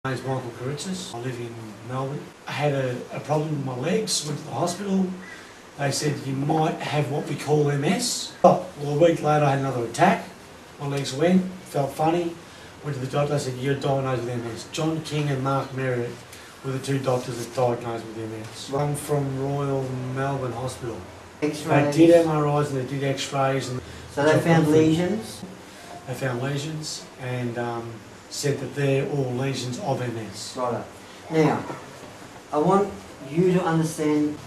My name is Michael Karatsis. I live in Melbourne. I had a problem with my legs, went to the hospital. They said you might have what we call MS. Well, a week later I had another attack. My legs went, felt funny. Went to the doctor, they said you're diagnosed with MS. John King and Mark Merritt were the two doctors that diagnosed with MS. I'm from Royal Melbourne Hospital. X-rays? They did MRIs and they did X-rays. So they found lesions? They found lesions and said that they're all lesions of MS. Right. Now, I want you to understand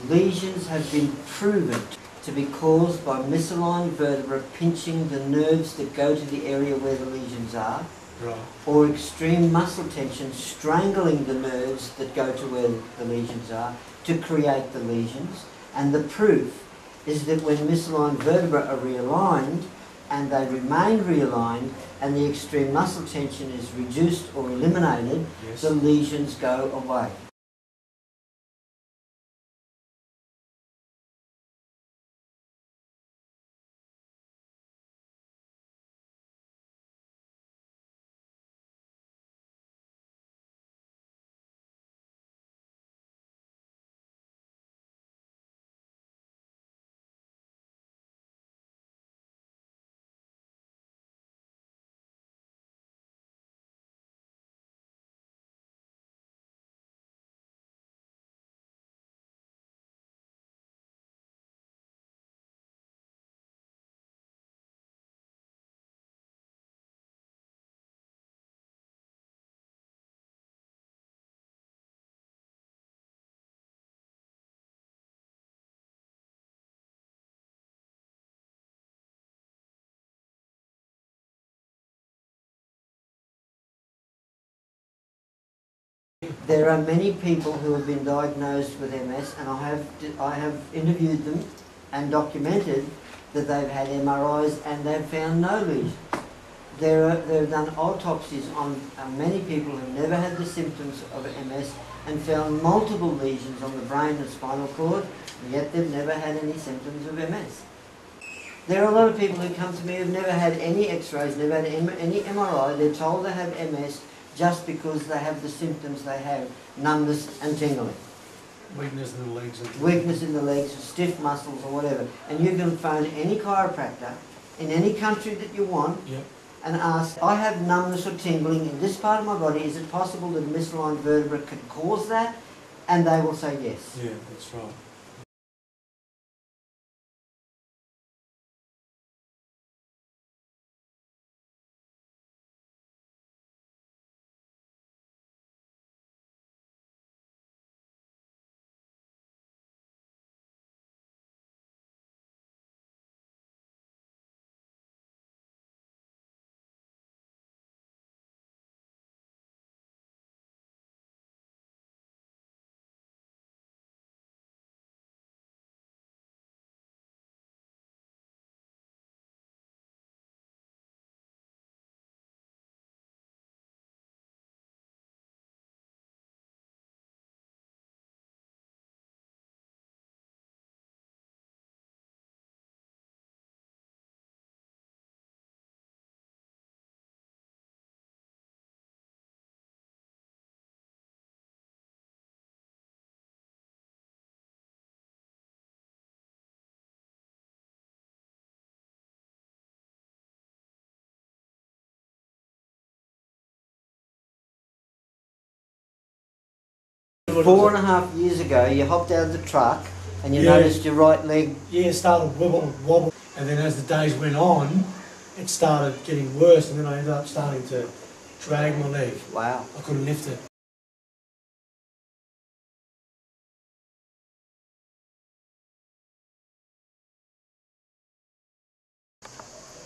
lesions have been proven to be caused by misaligned vertebra pinching the nerves that go to the area where the lesions are, right, or extreme muscle tension strangling the nerves that go to where the lesions are to create the lesions. And the proof is that when misaligned vertebrae are realigned, and they remain realigned, and the extreme muscle tension is reduced or eliminated, yes, the lesions go away. There are many people who have been diagnosed with MS, and I have interviewed them and documented that they've had MRIs and they've found no lesions. They've done autopsies on many people who never had the symptoms of MS and found multiple lesions on the brain and spinal cord, and yet they've never had any symptoms of MS. There are a lot of people who come to me who've never had any X-rays, never had any MRI. They're told they have MS just because they have the symptoms they have, numbness and tingling. Weakness in the legs. Weakness in the legs, stiff muscles or whatever. And you can phone any chiropractor in any country that you want, yep, and ask, I have numbness or tingling in this part of my body, is it possible that a misaligned vertebra could cause that? And they will say yes. Yeah, that's right. What 4.5 years ago, you hopped out of the truck and you noticed your right leg. Yeah, it started wobble, and then as the days went on, it started getting worse, and then I ended up starting to drag my leg. Wow. I couldn't lift it.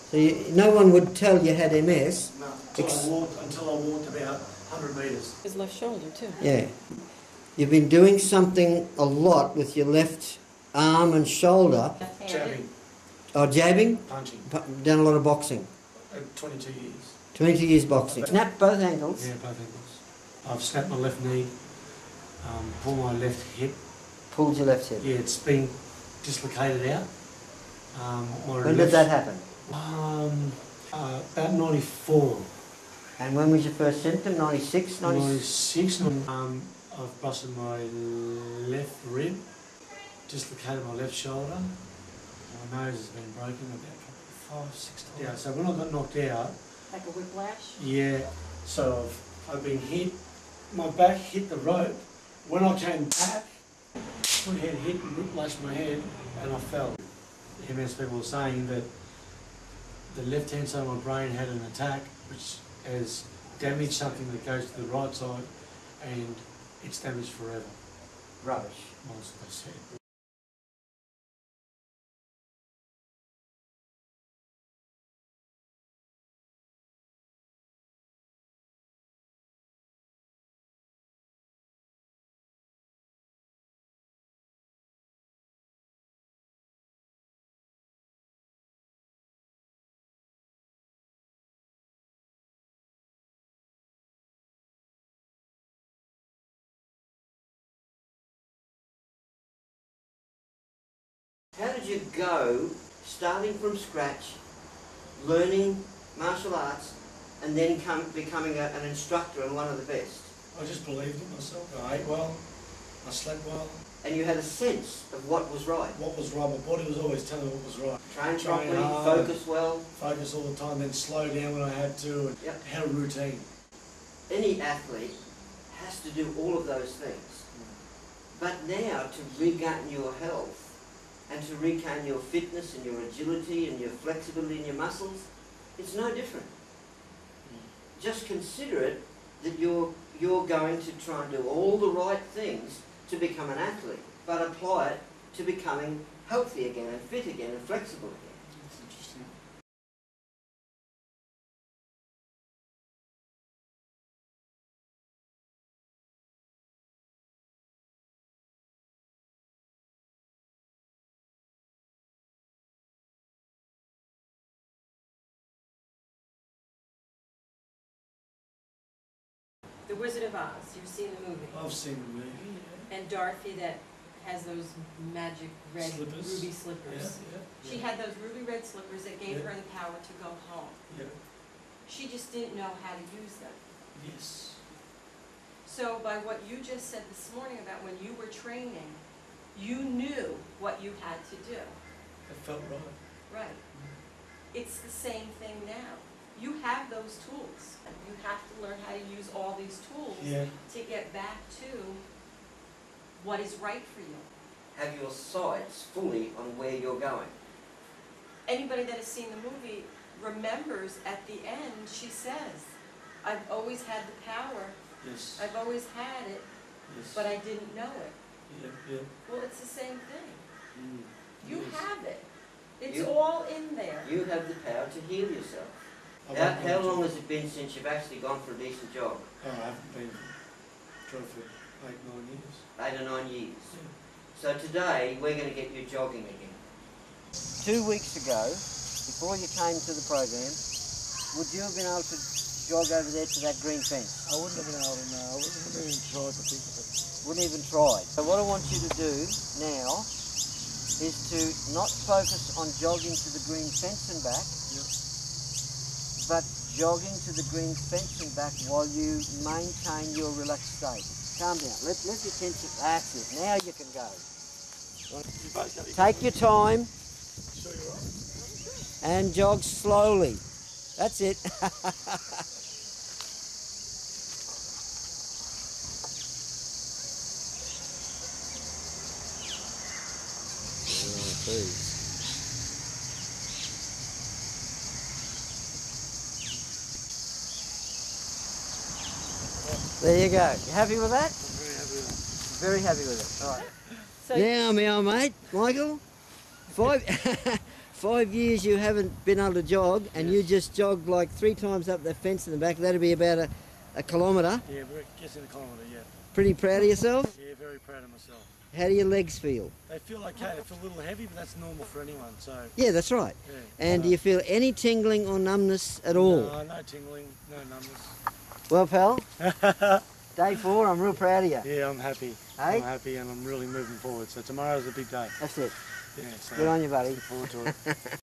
So no one would tell you had MS. No, until I walked about 100 metres. His left shoulder too. Yeah. You've been doing something a lot with your left arm and shoulder. Jabbing. Oh, jabbing? Punching. Done a lot of boxing. 22 years. 20 years boxing. Snap both ankles. Yeah, both ankles. I've snapped my left knee, pulled my left hip. Pulled your left hip. Yeah, it's been dislocated out. When did that happen? About 94. And when was your first symptom? 96? 96. I've busted my left rib, dislocated my left shoulder. My nose has been broken about 5-6 days. Yeah, so when I got knocked out... Like a whiplash? Yeah, so I've been hit, my back hit the rope. When I came back, my head hit and whiplashed my head and I fell. The MS people were saying that the left-hand side of my brain had an attack which has damaged something that goes to the right side and it's damaged forever. Rubbish. That's what they said. How did you go, starting from scratch, learning martial arts, and then becoming an instructor and one of the best? I just believed in myself. I ate well, I slept well. And you had a sense of what was right. What was right, my body was always telling me what was right. Train properly, hard, focus well. Focus all the time, then slow down when I had to, and had a routine. Any athlete has to do all of those things. But now to regain your health and to regain your fitness and your agility and your flexibility in your muscles, it's no different. Just consider it that you're going to try and do all the right things to become an athlete, but apply it to becoming healthy again and fit again and flexible again. That's interesting. The Wizard of Oz, you've seen the movie. I've seen the movie, yeah. And Dorothy that has those magic red Slippers. ruby slippers. Yeah. She had those ruby red slippers that gave her the power to go home. Yeah. She just didn't know how to use them. Yes. So by what you just said this morning about when you were training, you knew what you had to do. It felt right. Right. It's the same thing now. You have those tools. You have to learn how to use all these tools to get back to what is right for you. Have your sights fully on where you're going. Anybody that has seen the movie remembers at the end, she says, I've always had the power. Yes. I've always had it, but I didn't know it. Yeah. Well, it's the same thing. You Yes. have it. It's all in there. You have the power to heal yourself. How long has it been since you've actually gone for a decent jog? Oh, I haven't been trying for 8-9 years. 8 or 9 years. Yeah. So today we're going to get you jogging again. 2 weeks ago, before you came to the program, would you have been able to jog over there to that green fence? I wouldn't have been able to know. I wouldn't have even tried to think of it. Wouldn't even try. So what I want you to do now is to not focus on jogging to the green fence and back, but jogging to the green fence and back while you maintain your relaxed state. Calm down. Let your tension. That's it. Now you can go. Take your time and jog slowly. That's it. Please. There you go. You happy with that? I'm very happy with it. Very happy with it. All right. So now, my old mate, Michael, 5 years you haven't been able to jog, and you just jogged like 3 times up the fence in the back. That'd be about a kilometre. Yeah, we're guessing a kilometre, yeah. Pretty proud of yourself? Yeah, very proud of myself. How do your legs feel? They feel okay. They feel a little heavy, but that's normal for anyone. So. Yeah, that's right. Yeah. And do you feel any tingling or numbness at all? No, no tingling, no numbness. Well, pal, day 4, I'm real proud of you. Yeah, I'm happy. Hey? I'm happy and I'm really moving forward. So tomorrow's a big day. That's it. Yeah, so Good on you, buddy. look forward to it.